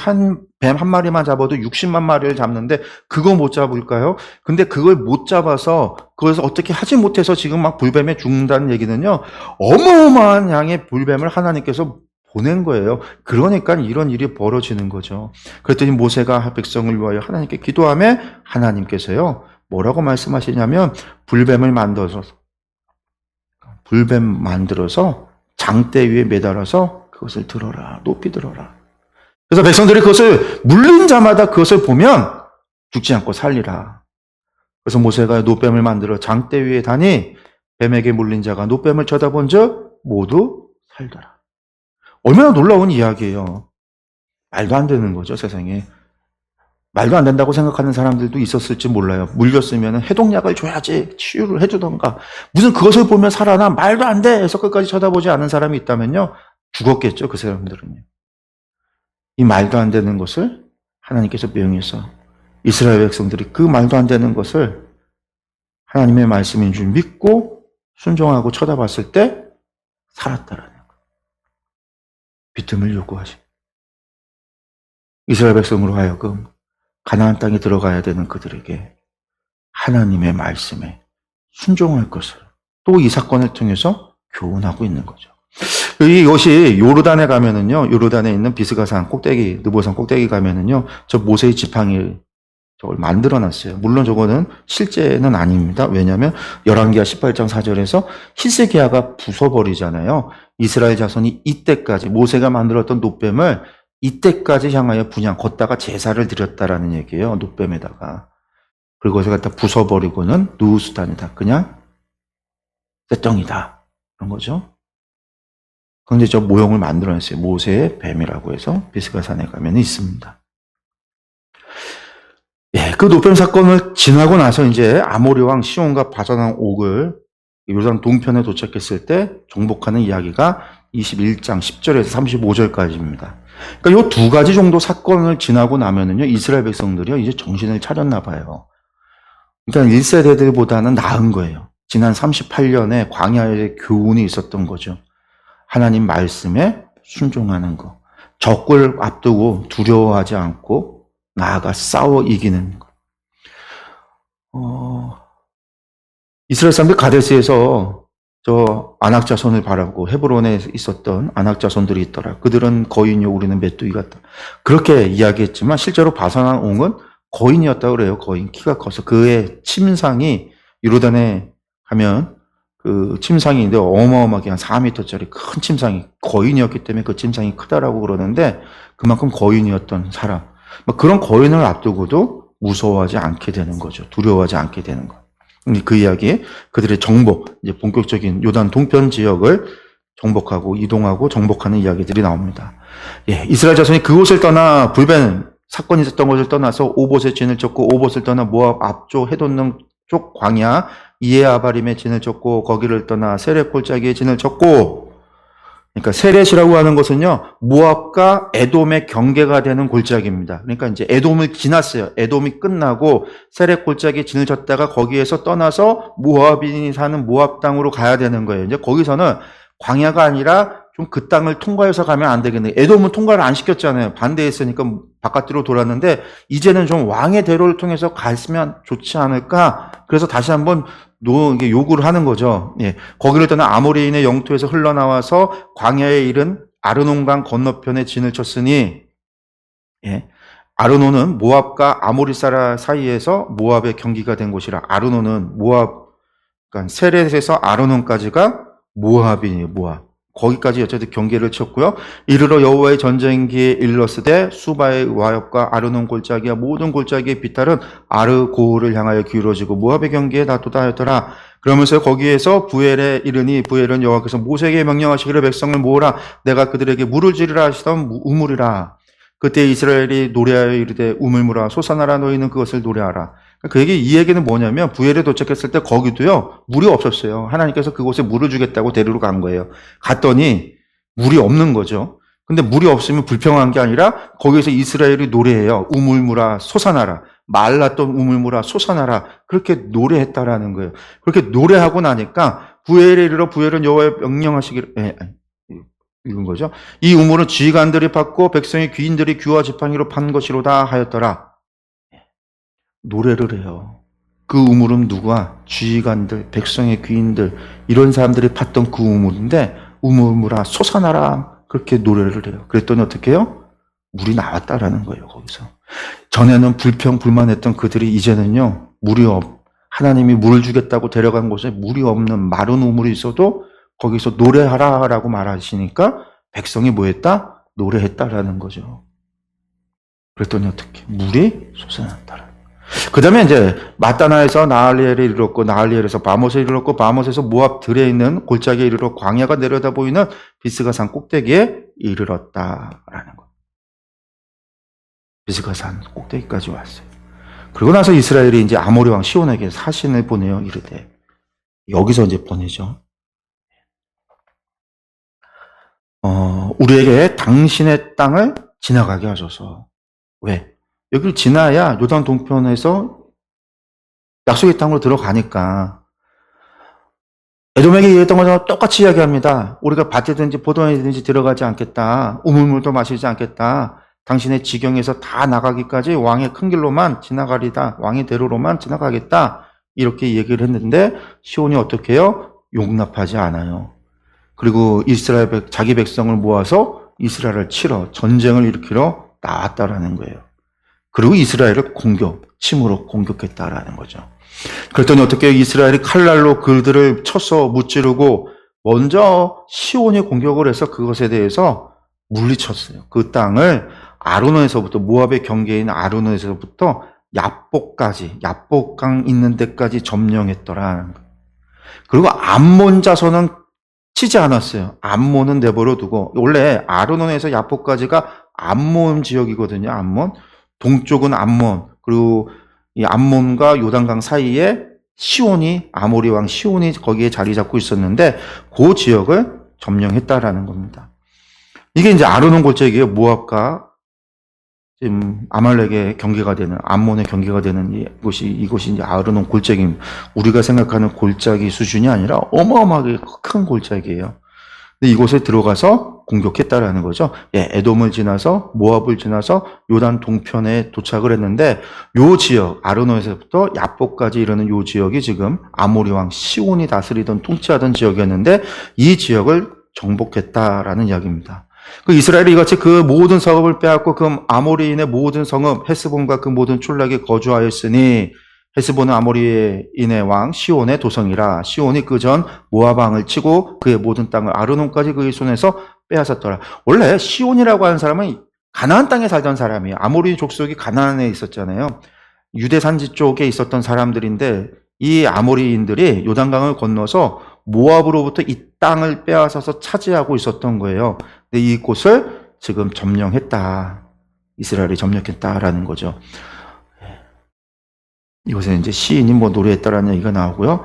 뱀 한 마리만 잡아도 60만 마리를 잡는데 그거 못 잡을까요? 근데 그걸 못 잡아서 그것을 어떻게 하지 못해서 지금 막 불뱀에 죽는다는 얘기는요. 어마어마한 양의 불뱀을 하나님께서 보낸 거예요. 그러니까 이런 일이 벌어지는 거죠. 그랬더니 모세가 백성을 위하여 하나님께 기도하며 하나님께서요. 뭐라고 말씀하시냐면 불뱀을 만들어서 장대 위에 매달아서 그것을 들어라. 높이 들어라. 그래서 백성들이 그것을 물린 자마다 그것을 보면 죽지 않고 살리라. 그래서 모세가 노뱀을 만들어 장대 위에 다니 뱀에게 물린 자가 노뱀을 쳐다본 즉 모두 살더라. 얼마나 놀라운 이야기예요. 말도 안 되는 거죠, 세상에. 말도 안 된다고 생각하는 사람들도 있었을지 몰라요. 물렸으면 해독약을 줘야지, 치유를 해주던가. 무슨 그것을 보면 살아나? 말도 안 돼! 해서 끝까지 쳐다보지 않은 사람이 있다면요. 죽었겠죠, 그 사람들은요. 이 말도 안 되는 것을 하나님께서 명해서 이스라엘 백성들이 그 말도 안 되는 것을 하나님의 말씀인 줄 믿고 순종하고 쳐다봤을 때 살았다라는 거예요. 비틈을 요구하시. 이스라엘 백성으로 하여금 가나안 땅에 들어가야 되는 그들에게 하나님의 말씀에 순종할 것을 또 이 사건을 통해서 교훈하고 있는 거죠. 이것이 요르단에 가면은요, 요르단에 있는 비스가산 꼭대기, 느보산 꼭대기 가면은요, 저 모세의 지팡이 저걸 만들어 놨어요. 물론 저거는 실제는 아닙니다. 왜냐하면 열왕기하 18장 4절에서 히스기야가 부숴버리잖아요. 이스라엘 자손이 이때까지 모세가 만들었던 놋뱀을 이때까지 향하여 걷다가 제사를 드렸다라는 얘기예요. 놋뱀에다가. 그리고 그것을 갖다 부숴버리고는 누우스단이다. 그냥 쇳덩이다. 그런 거죠. 그런데 저 모형을 만들어냈어요. 모세의 뱀이라고 해서 비스가산에 가면 있습니다. 예, 그 놋뱀 사건을 지나고 나서 이제 아모리 왕 시온과 바산왕 옥을 요르단 동편에 도착했을 때 정복하는 이야기가 21장 10절에서 35절까지입니다. 그러니까 요 두 가지 정도 사건을 지나고 나면은요, 이스라엘 백성들이요, 이제 정신을 차렸나 봐요. 그러니까 1세대들보다는 나은 거예요. 지난 38년에 광야의 교훈이 있었던 거죠. 하나님 말씀에 순종하는 거. 적을 앞두고 두려워하지 않고 나아가 싸워 이기는 거. 이스라엘 사람들 가데스에서 저 아낙 자손을 바라보고 헤브론에 있었던 아낙 자손들이 있더라. 그들은 거인이요 우리는 메뚜기 같다. 그렇게 이야기했지만 실제로 바산왕 옹은 거인이었다고 그래요. 거인. 키가 커서 그의 침상이 요르단에 가면 그 침상이 있는데 어마어마하게 한 4m짜리 큰 침상이 거인이었기 때문에 그 침상이 크다라고 그러는데 그만큼 거인이었던 사람. 그런 거인을 앞두고도 무서워하지 않게 되는 거죠. 두려워하지 않게 되는 거. 그 이야기, 그들의 정복, 이제 본격적인 요단 동편 지역을 정복하고 이동하고 정복하는 이야기들이 나옵니다. 예, 이스라엘 자손이 그곳을 떠나 불뱀 사건이 있었던 곳을 떠나서 오봇의 진을 쳤고 오봇을 떠나 모압 앞쪽 해돋는 쪽 광야 이에아바림의 진을 쳤고 거기를 떠나 세렛 골짜기의 진을 쳤고, 그러니까 세렛이라고 하는 것은요 모압과 에돔의 경계가 되는 골짜기입니다. 그러니까 이제 에돔을 지났어요. 에돔이 끝나고 세렛 골짜기에 진을 쳤다가 거기에서 떠나서 모압인이 사는 모압 땅으로 가야 되는 거예요. 이제 거기서는 광야가 아니라 좀 그 땅을 통과해서 가면 안 되겠네. 에돔은 통과를 안 시켰잖아요. 반대했으니까 바깥으로 돌았는데 이제는 좀 왕의 대로를 통해서 갔으면 좋지 않을까. 그래서 다시 한번 요구를 하는 거죠. 예. 거기를 떠나 아모리인의 영토에서 흘러나와서 광야에 이른 아르논강 건너편에 진을 쳤으니, 예. 아르논은 모압과 아모리 사이에서 모압의 경기가 된 곳이라. 아르논은 모압, 그러니까 세렛에서 아르논까지가 모압이에요. 모압. 거기까지 어쨌든 경계를 쳤고요. 이르러 여호와의 전쟁기에 이르렀으되 수바의 와협과 아르논 골짜기와 모든 골짜기의 비탈은 아르고를 향하여 기울어지고 모압의 경계에 놔두다 하였더라. 그러면서 거기에서 부엘에 이르니 부엘은 여호와께서 모세에게 명령하시기를 백성을 모으라. 내가 그들에게 물을 주리라 하시던 우물이라. 그때 이스라엘이 노래하여 이르되 우물물아 솟아나라 너희는 그것을 노래하라. 그에게 이 얘기는 뭐냐면 부엘에 도착했을 때 거기도요 물이 없었어요. 하나님께서 그곳에 물을 주겠다고 데리러 간 거예요. 갔더니 물이 없는 거죠. 근데 물이 없으면 불평한 게 아니라 거기에서 이스라엘이 노래해요. 우물물아 솟아나라. 말랐던 우물물아 솟아나라. 그렇게 노래했다라는 거예요. 그렇게 노래하고 나니까 부엘에 이르러 부엘은 여호와의 명령하시기를 읽은 거죠. 이 우물은 지휘관들이 팠고 백성의 귀인들이 규와 지팡이로 판 것이로다 하였더라. 노래를 해요. 그 우물은 누구야? 지휘관들, 백성의 귀인들 이런 사람들이 팠던 그 우물인데 우물물아 솟아나라 그렇게 노래를 해요. 그랬더니 어떻게 해요? 물이 나왔다라는 거예요. 거기서. 전에는 불평불만했던 그들이 이제는요 하나님이 물을 주겠다고 데려간 곳에 물이 없는 마른 우물이 있어도 거기서 노래하라라고 말하시니까 백성이 뭐 했다? 노래했다라는 거죠. 그랬더니 어떻게? 물이 솟아났다라. 그 다음에 이제 마따나에서 나할리엘에 이르렀고 나할리엘에서 바못에 이르렀고 바못에서 모압 들에 있는 골짜기에 이르러 광야가 내려다 보이는 비스가산 꼭대기에 이르렀다라는 거. 비스가산 꼭대기까지 왔어요. 그리고 나서 이스라엘이 이제 아모리 왕 시온에게 사신을 보내요. 이르되 여기서 이제 보내죠. 우리에게 당신의 땅을 지나가게 하소서. 왜? 여기를 지나야 요단 동편에서 약속의 땅으로 들어가니까. 에돔에게 얘기했던 것과 똑같이 이야기합니다. 우리가 밭에든지 포도원이든지 들어가지 않겠다. 우물물도 마시지 않겠다. 당신의 지경에서 다 나가기까지 왕의 큰 길로만 지나가리다. 왕의 대로로만 지나가겠다. 이렇게 얘기를 했는데 시온이 어떻게 해요? 용납하지 않아요. 그리고 이스라엘 자기 백성을 모아서 이스라엘을 치러 전쟁을 일으키러 나왔다라는 거예요. 그리고 이스라엘을 침으로 공격했다라는 거죠. 그랬더니 어떻게 이스라엘이 칼날로 그들을 쳐서 무찌르고 먼저 시온이 공격을 해서 그것에 대해서 물리쳤어요. 그 땅을 아르논에서부터 모압의 경계인 아르논에서부터 야복까지 야복강 있는 데까지 점령했더라는 거예요. 그리고 암몬 자손은 치지 않았어요. 암몬은 내버려 두고 원래 아르논에서 야복까지가 암몬 지역이거든요. 암몬. 동쪽은 암몬, 그리고 이 암몬과 요단강 사이에 시온이 아모리 왕 시온이 거기에 자리 잡고 있었는데 그 지역을 점령했다라는 겁니다. 이게 이제 아르논 골짜기예요. 모압과 지금 아말렉의 경계가 되는 암몬의 경계가 되는 이곳이 이제 아르논 골짜기입니다. 우리가 생각하는 골짜기 수준이 아니라 어마어마하게 큰 골짜기예요. 근데 이곳에 들어가서 공격했다라는 거죠. 예, 에돔을 지나서 모압을 지나서 요단 동편에 도착을 했는데 요 지역 아르논에서부터 야복까지 이르는 요 지역이 지금 아모리 왕 시온이 다스리던 통치하던 지역이었는데 이 지역을 정복했다라는 이야기입니다. 그 이스라엘이 이같이 그 모든 성읍을 빼앗고 그 아모리인의 모든 성읍 헤스본과 그 모든 촌락에 거주하였으니 헤스본은 아모리인의 왕 시온의 도성이라. 시온이 그 전 모압 왕을 치고 그의 모든 땅을 아르논까지 그의 손에서 빼앗았더라. 원래 시온이라고 하는 사람은 가나안 땅에 살던 사람이에요. 아모리 족속이 가나안에 있었잖아요. 유대 산지 쪽에 있었던 사람들인데 이 아모리인들이 요단강을 건너서 모압으로부터 이 땅을 빼앗아서 차지하고 있었던 거예요. 근데 이곳을 지금 점령했다. 이스라엘이 점령했다라는 거죠. 이곳에 이제 시인이 뭐 노래했다라는 얘기가 나오고요.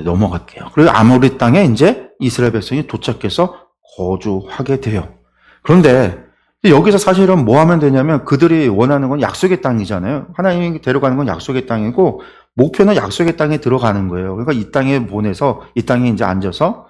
넘어갈게요. 그리고 아모리 땅에 이제 이스라엘 백성이 도착해서 거주하게 돼요. 그런데 여기서 사실은 뭐 하면 되냐면 그들이 원하는 건 약속의 땅이잖아요. 하나님이 데려가는 건 약속의 땅이고 목표는 약속의 땅에 들어가는 거예요. 그러니까 이 땅에 보내서 이 땅에 이제 앉아서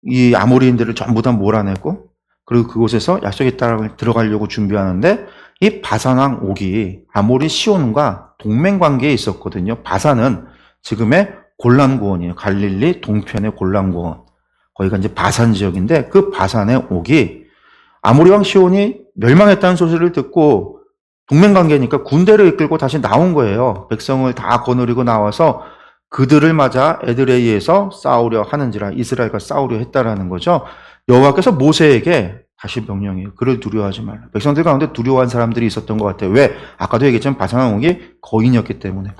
이 아모리인들을 전부 다 몰아내고 그리고 그곳에서 약속의 땅을 들어가려고 준비하는데 이 바산왕 옥이 아모리 시온과 동맹 관계에 있었거든요. 바산은 지금의 골란고원이에요. 갈릴리 동편의 골란고원. 거기가 이제 바산 지역인데 그 바산의 옥이 아모리 왕 시온이 멸망했다는 소식을 듣고 동맹 관계니까 군대를 이끌고 다시 나온 거예요. 백성을 다 거느리고 나와서 그들을 맞아 에드레이에서 싸우려 하는지라 이스라엘과 싸우려 했다라는 거죠. 여호와께서 모세에게 다시 명령해요. 그를 두려워하지 말라. 백성들 가운데 두려워한 사람들이 있었던 것 같아요. 왜? 아까도 얘기했지만 바산왕이 거인이었기 때문에.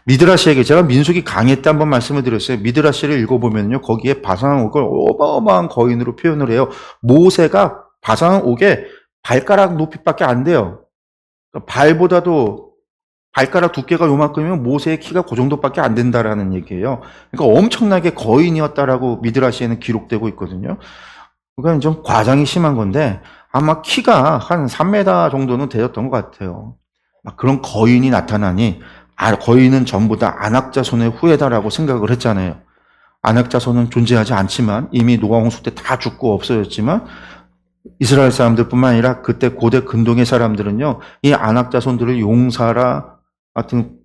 미드라시에게 제가 민수기 강의 때 한번 말씀을 드렸어요. 미드라시를 읽어보면요. 거기에 바산왕을 어마어마한 거인으로 표현을 해요. 모세가 바산왕의 발가락 높이밖에 안 돼요. 발보다도 발가락 두께가 요만큼이면 모세의 키가 그 정도밖에 안 된다라는 얘기예요. 그러니까 엄청나게 거인이었다라고 미드라시에는 기록되고 있거든요. 그러니까 좀 과장이 심한 건데 아마 키가 한 3m 정도는 되었던 것 같아요. 막 그런 거인이 나타나니 거인은 전부 다 안악자손의 후예다라고 생각을 했잖아요. 안악자손은 존재하지 않지만 이미 노아 홍수 때 다 죽고 없어졌지만 이스라엘 사람들뿐만 아니라 그때 고대 근동의 사람들은요, 이 안악자손들을 용사라 같은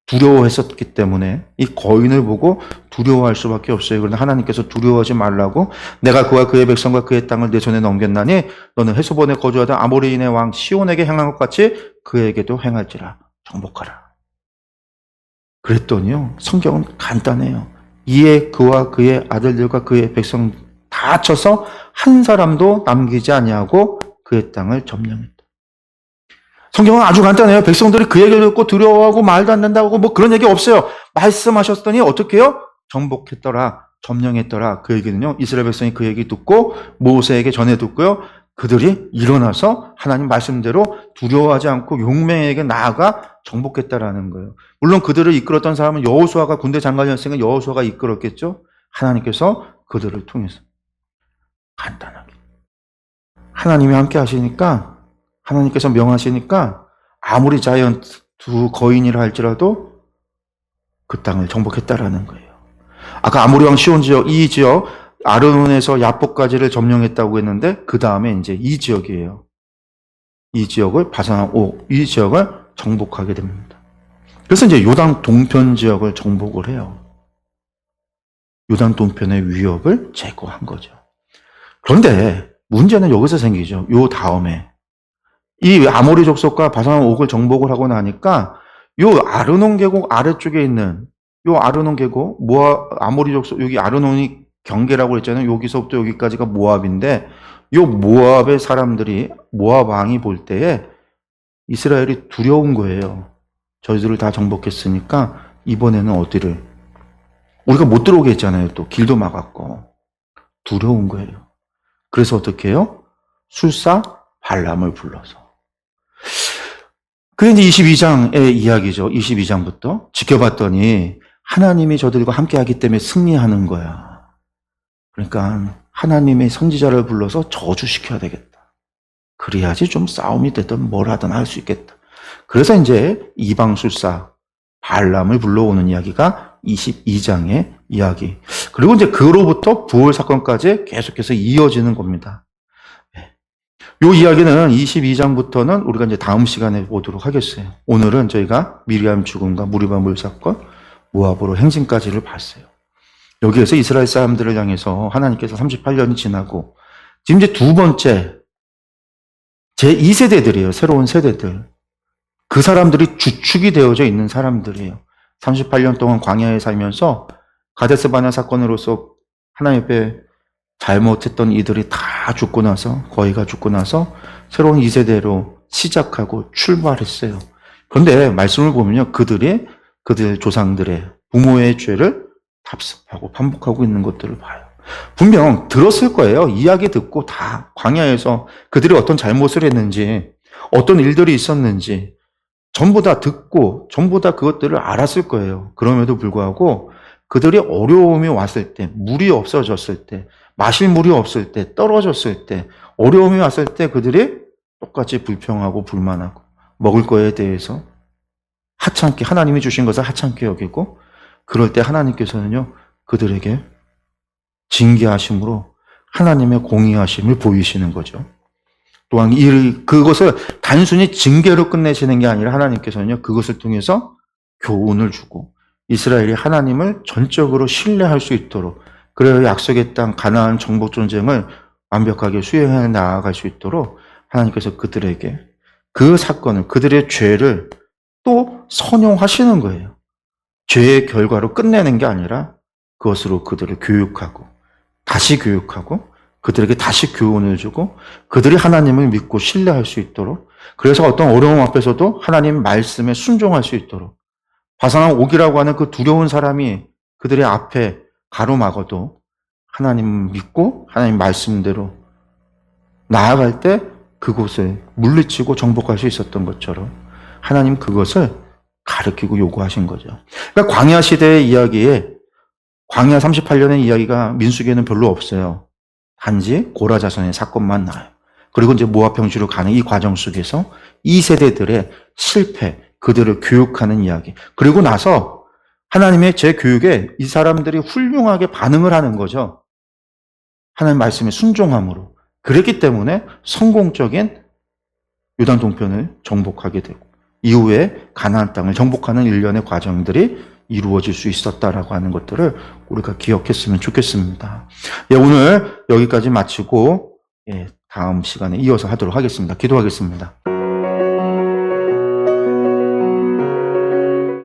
두려워했었기 때문에 이 거인을 보고 두려워할 수밖에 없어요. 그런데 하나님께서 두려워하지 말라고 내가 그와 그의 백성과 그의 땅을 내 손에 넘겼나니 너는 헤스본에 거주하던 아모리인의 왕 시온에게 행한 것 같이 그에게도 행할지라 정복하라. 그랬더니요, 성경은 간단해요. 이에 그와 그의 아들들과 그의 백성 다 쳐서 한 사람도 남기지 아니하고 그의 땅을 점령했다. 성경은 아주 간단해요. 백성들이 그 얘기를 듣고 두려워하고 말도 안 된다고 뭐 그런 얘기 없어요. 말씀하셨더니 어떻게 해요? 정복했더라. 점령했더라. 그 얘기는요. 이스라엘 백성이 그 얘기 듣고 모세에게 전해 듣고요. 그들이 일어나서 하나님 말씀대로 두려워하지 않고 용맹에게 나아가 정복했다라는 거예요. 물론 그들을 이끌었던 사람은 여호수아가 군대 장관이었으니까 여호수아가 이끌었겠죠. 하나님께서 그들을 통해서 간단하게 하나님이 함께 하시니까 하나님께서 명하시니까 아무리 자이언트 두 거인이라 할지라도 그 땅을 정복했다라는 거예요. 아까 아모리 왕 시온 지역, 이 지역 아르논에서 야복까지를 점령했다고 했는데 그 다음에 이제 이 지역이에요. 이 지역을 바산왕 이 지역을 정복하게 됩니다. 그래서 이제 요단 동편 지역을 정복을 해요. 요단 동편의 위협을 제거한 거죠. 그런데 문제는 여기서 생기죠. 요 다음에 이 아모리 족속과 바산 옥을 정복을 하고 나니까 요 아르논 계곡 아래쪽에 있는 요 아르논 계곡 아모리 족속 여기 아르논이 경계라고 했잖아요. 여기서부터 여기까지가 모압인데 요 모압의 사람들이 모압 왕이 볼 때에 이스라엘이 두려운 거예요. 저희들을 다 정복했으니까 이번에는 어디를 우리가 못 들어오게 했잖아요. 또 길도 막았고 두려운 거예요. 그래서 어떻게 해요? 술사 발람을 불러서 그게 이제 22장의 이야기죠. 22장부터 지켜봤더니 하나님이 저들과 함께 하기 때문에 승리하는 거야. 그러니까 하나님의 선지자를 불러서 저주시켜야 되겠다. 그래야지 좀 싸움이 되든 뭘 하든 할 수 있겠다. 그래서 이제 이방술사 발람을 불러오는 이야기가 22장의 이야기. 그리고 이제 그로부터 부활 사건까지 계속해서 이어지는 겁니다. 이 이야기는 22장부터는 우리가 이제 다음 시간에 보도록 하겠어요. 오늘은 저희가 미리암 죽음과 무리바 물사건, 모압으로 행진까지를 봤어요. 여기에서 이스라엘 사람들을 향해서 하나님께서 38년이 지나고 지금 이제 두 번째 제2세대들이에요. 새로운 세대들. 그 사람들이 주축이 되어져 있는 사람들이에요. 38년 동안 광야에 살면서 가데스 바네 사건으로서 하나님 앞에 잘못했던 이들이 다 죽고 나서 거의가 죽고 나서 새로운 2세대로 시작하고 출발했어요. 그런데 말씀을 보면요. 그들 조상들의 부모의 죄를 답습하고 반복하고 있는 것들을 봐요. 분명 들었을 거예요. 이야기 듣고 다 광야에서 그들이 어떤 잘못을 했는지 어떤 일들이 있었는지 전부 다 듣고 전부 다 그것들을 알았을 거예요. 그럼에도 불구하고 그들이 어려움이 왔을 때, 물이 없어졌을 때, 마실 물이 없을 때, 떨어졌을 때, 어려움이 왔을 때 그들이 똑같이 불평하고 불만하고 먹을 거에 대해서 하찮게, 하나님이 주신 것을 하찮게 여기고, 그럴 때 하나님께서는요, 그들에게 징계하심으로 하나님의 공의하심을 보이시는 거죠. 또한 그것을 단순히 징계로 끝내시는 게 아니라 하나님께서는요, 그것을 통해서 교훈을 주고 이스라엘이 하나님을 전적으로 신뢰할 수 있도록, 그래야 약속의 땅 가나안 정복 전쟁을 완벽하게 수행해 나아갈 수 있도록 하나님께서 그들에게 그 사건을, 그들의 죄를 또 선용하시는 거예요. 죄의 결과로 끝내는 게 아니라 그것으로 그들을 교육하고 다시 교육하고 그들에게 다시 교훈을 주고 그들이 하나님을 믿고 신뢰할 수 있도록, 그래서 어떤 어려움 앞에서도 하나님 말씀에 순종할 수 있도록, 화산한 옥이라고 하는 그 두려운 사람이 그들의 앞에 가로막아도 하나님 믿고 하나님 말씀대로 나아갈 때 그곳을 물리치고 정복할 수 있었던 것처럼 하나님 그것을 가르치고 요구하신 거죠. 그러니까 광야 시대의 이야기에, 광야 38년의 이야기가 민수기에는 별로 없어요. 단지 고라 자손의 사건만 나와요. 그리고 이제 모압 평지로 가는 이 과정 속에서 이 세대들의 실패, 그들을 교육하는 이야기. 그리고 나서 하나님의 제 교육에 이 사람들이 훌륭하게 반응을 하는 거죠. 하나님 말씀에 순종함으로. 그랬기 때문에 성공적인 요단 동편을 정복하게 되고 이후에 가나안 땅을 정복하는 일련의 과정들이 이루어질 수 있었다라고 하는 것들을 우리가 기억했으면 좋겠습니다. 예, 오늘 여기까지 마치고 다음 시간에 이어서 하도록 하겠습니다. 기도하겠습니다.